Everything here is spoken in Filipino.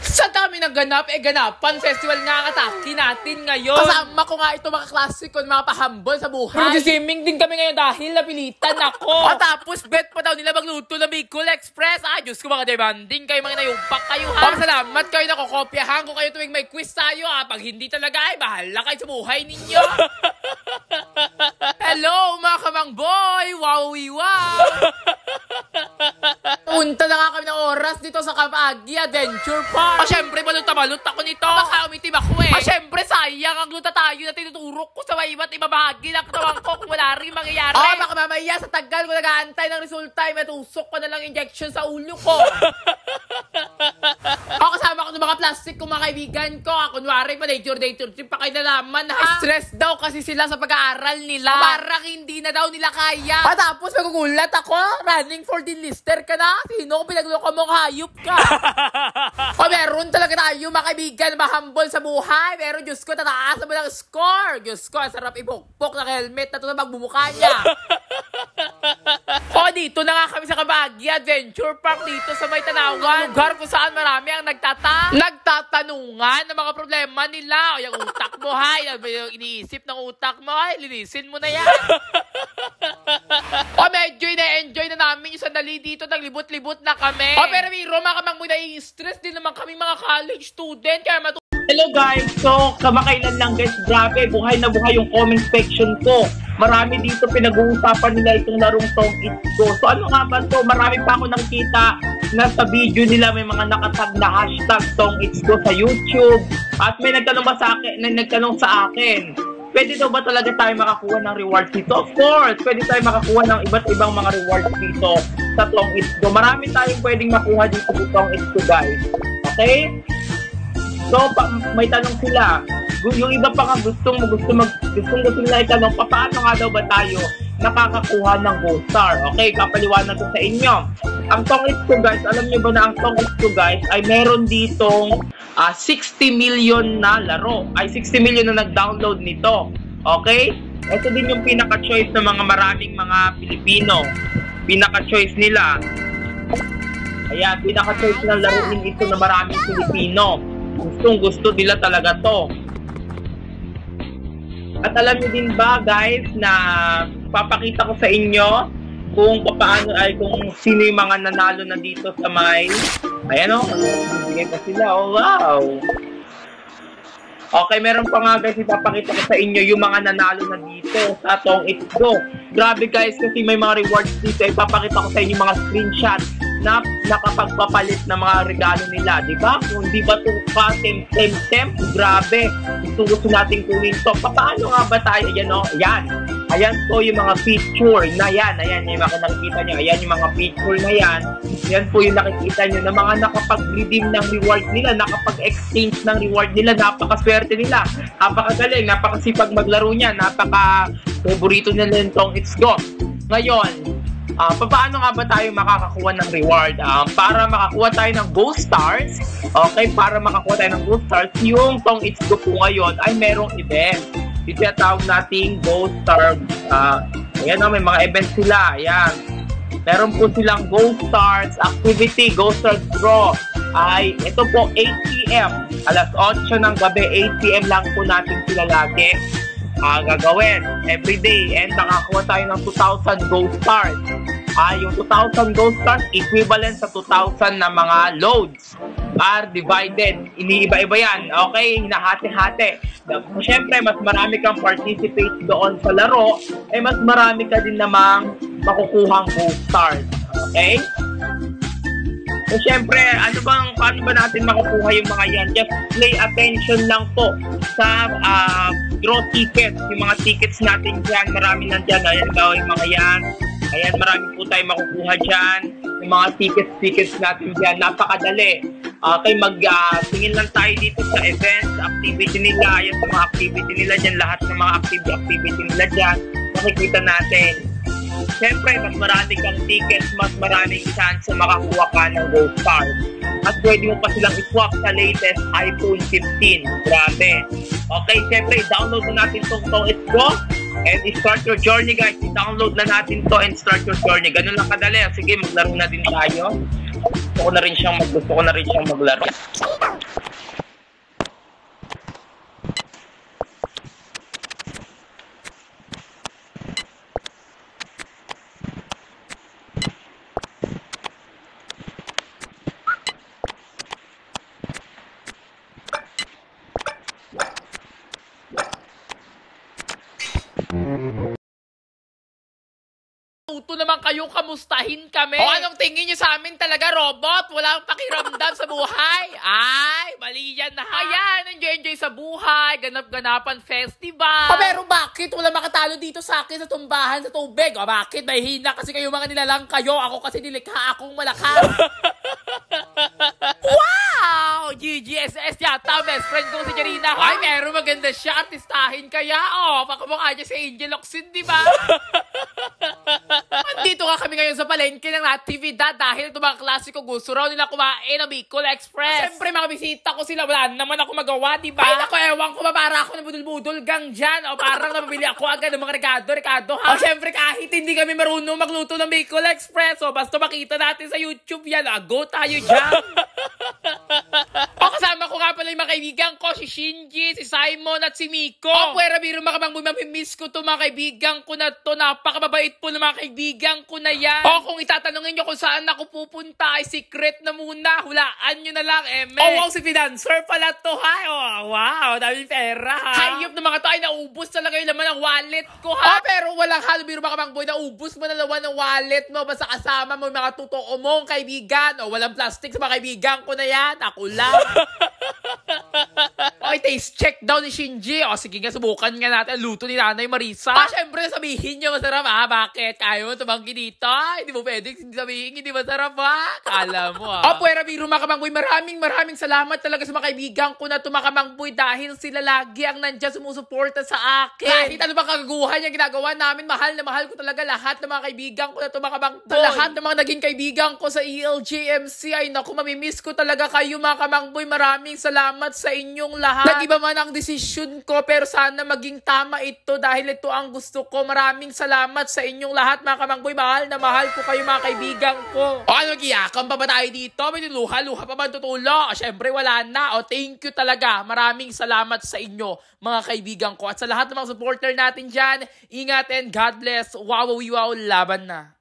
Sa dami ng ganap, ganapan. Festival nga kataki natin ngayon. Kasama ko nga ito mga klase ko, mga pahambol sa buhay. Mag-swimming din kami ngayon dahil napilitan ako. At tapos, bet pa daw nila magluto na Bicol Express. Ay, Diyos ko mga demanding kayo, mga nayumpak kayo ha. Salamat kayo na kokopyahan ko kayo tuwing may quiz tayo ha. Pag hindi talaga ay bahala kayo sa buhay ninyo. Hello mga kamang boy! Wowie wow! Punta na nga kami ng oras dito sa Camaggi Adventure Park. Siyempre, balot ako nito. Baka umitim ako eh. Siyempre, sayang ang luta tayo na tinuturok ko sa may iba't iba bahagi ng katawan ko kung wala rin mangyayari. Baka mamaya sa tagal ko nag-aantay ng resulta ay matusok ko na lang injection sa ulo ko. Kasama ko ng mga plastic kong mga kaibigan ko. Kunwari pa, day trip pa kayo nalaman ha. Stress daw kasi sila sa pag-aaral nila. Parang hindi na daw nila kaya. Tapos magugulat ako, running for the lister ka na. Sino kung pinagloko mong hayop ka? Meron talaga tayo mga kaibigan na mahambol sa buhay. Pero Diyos ko, tataasan mo ng score. Diyos ko, ang sarap ipukpok ng helmet na ito na magbumuka niya. Dito na nga kami sa Camaggi Adventure Park dito sa may Tanawan. Lugar kung saan marami ang nagtatanungan ng mga problema nila. O yung utak mo, yung iniisip ng utak mo, linisin mo na yan. Medyo ina-enjoy na namin yung sandali dito. Naglibot-libot na kami. Pero Miro, makamang muna i-stress din naman kami mga college student. Kaya Hello guys! So, kamakailan lang guys, grabe, buhay na buhay yung comment section ko. Marami dito pinag-uusapan nila itong larong Tong It's Go. So ano nga ba to? Marami pa ako nakita na sa video nila may mga nakatag na hashtag Tong It's Go sa YouTube. At may nagtanong sa akin, pwede daw ba talaga tayo makakuha ng rewards dito? Of course! Pwede tayo makakuha ng iba't ibang mga rewards dito sa Tong It's Go. Marami tayong pwedeng makuha dito sa Tong It's Go guys. Okay? So, may tanong sila. Yung iba pa nga gusto nila itanong, paano nga daw ba tayo nakakakuha ng Gold Star? Okay, kapaliwanag ko sa inyo. Ang Tong It's Go guys, alam nyo ba na ang Tong It's Go guys ay meron ditong 60 million na laro. Ay 60 million na nag-download nito. Okay? Ito din yung pinaka-choice ng mga maraming mga Pilipino. Pinaka-choice nila. Ayan, pinaka-choice ng laruin ito na maraming Pilipino. Gusto nila talaga to. At alam niyo din ba guys na papakita ko sa inyo kung paano ay kung sino yung mga nanalo na dito sa may ayan o, bibigay pa sila. Oh wow. Okay, meron pa nga guys, ipapakita ko sa inyo yung mga nanalo na dito sa Tong It's Go. Grabe guys, kasi may mga rewards dito. Ipapakita ko sa inyo mga screenshots na nakapagpapalit ng mga regalo nila, di ba? Kung di ba ito temp, grabe. Gusto nating kunin to. Paano nga ba tayo? Ayan o, ayan. Ayan po yung mga feature na yan. Ayan yung mga nakikita nyo. Ayan yung mga feature na yan. Yan po yung nakikita nyo na mga nakapag-redeem ng reward nila, nakapag-exchange ng reward nila. Napakaswerte nila. Napakagaling, napakasipag maglaro niya. Napaka-favorito nila yung Tong It's Go. Ngayon, paano nga ba tayo makakakuha ng reward? Para makakuha tayo ng Gold Stars, okay, para makakuha tayo ng Gold Stars, yung Tong It's Go po ngayon ay merong event. Itatawag nating Gold Star. Ayan o, may mga events sila. Ayan. Meron po silang Gold Stars activity, Gold Stars draw. Ay, ito po, 8 PM. Alas 8 ng gabi, 8 PM lang po natin sila lagi gagawin everyday, and nakakuha tayo ng 2,000 Gold Stars. Yung 2,000 Gold Stars equivalent sa 2,000 na mga loads are divided. Iniiba-iba yan. Okay? Hinahati-hati. Siyempre, mas marami kang participate doon sa laro, mas marami ka din namang makukuhang Gold Stars. Okay? So, siyempre, paano ba natin makukuha yung mga yan? Just pay attention lang po sa draw tickets. Yung mga tickets natin dyan, marami nandyan. Ayan daw yung mga yan. Ayan, marami po tayo makukuha dyan. Yung mga tickets natin dyan, napakadali. Okay, tingin lang tayo dito sa events, activity nila. Ayan, sa mga activity nila dyan, lahat ng mga activity nila dyan, makikita natin. Siyempre, mas marami kang tickets, mas maraming chance na makakuha ka ng Gold Stars. At pwede mo pa silang i-swap sa latest iPhone 15. Grabe. Okay, siyempre, download na natin itong Tong It's Go and start your journey guys. I-download na natin to and start your journey. Ganun lang kadali. Sige, maglaro na din tayo. gusto ko na rin siyang maglaro. Tuto naman kayo, kamustahin kami. O anong tingin nyo sa amin talaga, robot? Walang pakiramdam sa buhay? Ay, mali yan na. Ayan, enjoy sa buhay, ganap-ganapan festival. Pero bakit? Wala makatalo dito sa akin sa tumbahan sa tubig. O bakit? May hina kasi kayo mga nilalang kayo. Ako kasi nilikha akong malakas. Wow! GGSS yata, best friend ko si Jarina. Ay, meron maganda siya. Artistahin kaya. O, pakamukha niya si Angel Locsin, di ba? Dito nga kami ngayon sa palengke ng natividad dahil ito mga klasiko gusto raw nila kumain ng Bicol Express. Siyempre mga bisita ko sila, wala naman ako magawa, diba? Ay naku, ewan ko ba, para ako nabudul-budol gang dyan. O parang nababili ako agad ng mga Ricardo ha. O siyempre kahit hindi kami marunong magluto ng Bicol Express, o basta makita natin sa YouTube yan, go tayo dyan. O kasama ko nga pala yung mga kaibigan ko, si Shinji, si Simon at si Miko. O puwera biro mamimiss ko to mga kaibigan ko na to. Napakababait po ng mga kaibigan ko na yan. O kung itatanungin nyo kung saan ako pupunta ay secret na muna. Hulaan nyo na lang, eme. O wow, si Financer pala to ha. O wow, daming pera ha. Hayop na mga to ay naubos talaga yung laman ng wallet ko ha. O pero walang halo biro mga kamangboy, naubos mo na laman ng wallet mo. Basta kasama mo yung mga totoo mong kaibigan. O walang plastic sa mga kaibigan ko na yan. Ako lang. Oy, taste check daw ni Shinji. O sige nga, subukan nga natin ang luto ni Nanay Marisa. Syempre sabihin nyo masarap ha. Bakit? Kaya mo tumanggi dito? Hindi mo pwede sabihin hindi masarap ha. Kala mo ha. O puwera biro mga kamangboy, maraming salamat talaga sa mga kaibigan ko na tumakamangboy dahil sila lagi ang nandyan sumusuporta sa akin. Kahit ano bang kagaguhan yung ginagawa namin, mahal na mahal ko talaga lahat ng mga kaibigan ko na tumakamangboy. Lahat ng mga naging kaibigan ko sa ELJMC. Ay naku, mamimiss ko talaga kayo mga kamangboy. Maraming salamat sa inyong lahat. Nag-iba man ang desisyon ko pero sana maging tama ito dahil ito ang gusto ko. Maraming salamat sa inyong lahat mga kamangboy. Mahal na mahal ko kayo mga kaibigan ko. O ano, giyakan pa ba tayo dito? May luha pa ba tutulo? O syempre wala na. O thank you talaga. Maraming salamat sa inyo mga kaibigan ko. At sa lahat ng mga supporter natin dyan, ingat and God bless. Wow, laban na.